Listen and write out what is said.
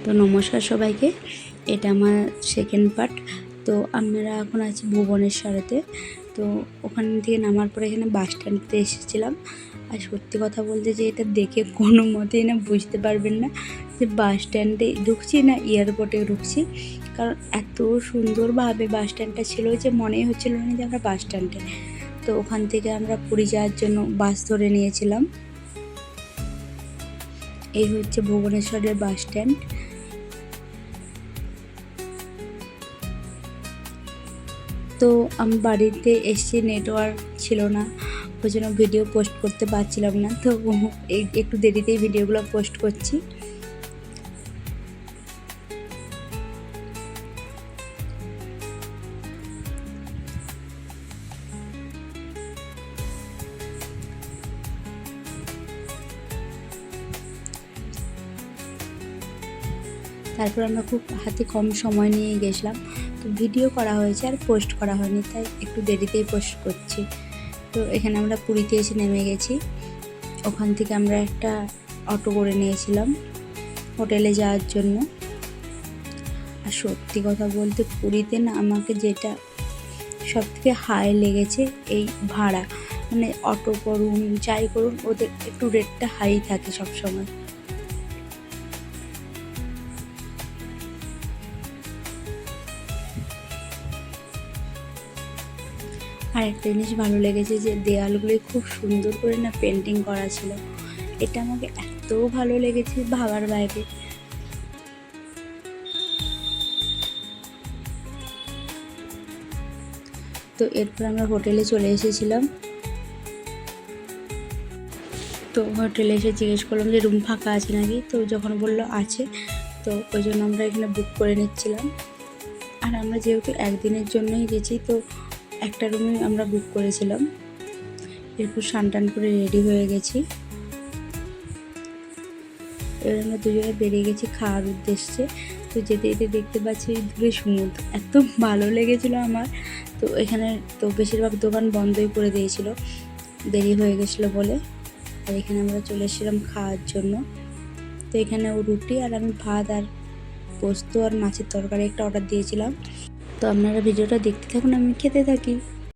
তো নমস্কার সবাইকে, এটা আমার সেকেন্ড পার্ট। তো আমরা এখন আছি ভুবনেশ্বরেতে। তো ওখান থেকে নামার পরে এখানে বাস স্ট্যান্ডতে এসেছিলাম। আর সত্যি কথা বলতে যে এটা দেখে কোনো মতেই না বুঝতে পারবেন না যে বাস স্ট্যান্ডে ঢুকছি না এয়ারপোর্টে ঢুকছি, কারণ এত সুন্দরভাবে বাস স্ট্যান্ডটা ছিল যে মনেই হচ্ছিল না যে আমরা বাস স্ট্যান্ডে। তো ওখান থেকে আমরা পুরী যাওয়ার জন্য বাস ধরে নিয়েছিলাম। এই হচ্ছে ভুবনেশ্বরের বাস স্ট্যান্ড। তো আমি বাড়িতে এসে নেটওয়ার্ক ছিল না, ওই জন্য ভিডিও পোস্ট করতে পারছিলাম না। তো একটু দেরিতেই ভিডিওগুলো পোস্ট করছি। তারপর আমরা খুব হাতে কম সময় নিয়ে গেছিলাম, তো ভিডিও করা হয়েছে আর পোস্ট করা হয়নি, তাই একটু দেরিতেই পোস্ট করছি। তো এখানে আমরা পুরীতে এসে নেমে গেছি। ওখান থেকে আমরা একটা অটো করে নিয়েছিলাম হোটেলে যাওয়ার জন্য। আর সত্যি কথা বলতে পুরীতে না আমাকে যেটা সবথেকে হাই লেগেছে এই ভাড়া, মানে অটো করুন যাই করুন ওদের একটু রেটটা হাই থাকে সবসময়। আর একটা জিনিস ভালো লেগেছে যে দেয়ালগুলোই খুব সুন্দর করে না পেন্টিং করা ছিল, এটা আমাকে এত ভালো লেগেছে ভাবার বাইরে। তো এরপর আমরা হোটেলে চলে এসেছিলাম। তো হোটেলে এসে জিজ্ঞেস করলাম যে রুম ফাঁকা আছে নাকি, তো যখন বললো আছে, তো ওই জন্য আমরা এখানে বুক করে নিচ্ছিলাম। আর আমরা যেহেতু একদিনের জন্যই গেছি, তো একটা রুমই আমরা বুক করেছিলাম। এরপর স্নান করে রেডি হয়ে গেছি। এবার আমরা দুজনে বেরিয়ে গেছি খাওয়ার উদ্দেশ্যে। তো যেতে যেতে দেখতে পাচ্ছি দূরে সমুদ্র, এত ভালো লেগেছিলো আমার। তো এখানে তো বেশিরভাগ দোকান বন্ধই করে দিয়েছিল, দেরি হয়ে গেছিলো বলে। আর এখানে আমরা চলে এসেছিলাম খাওয়ার জন্য। তো এখানে ও রুটি আর আমি ভাত আর পোস্ত আর মাছের তরকারি একটা অর্ডার দিয়েছিলাম। তো আপনারা ভিডিওটা দেখতে থাকুন, আমি খেতে থাকি।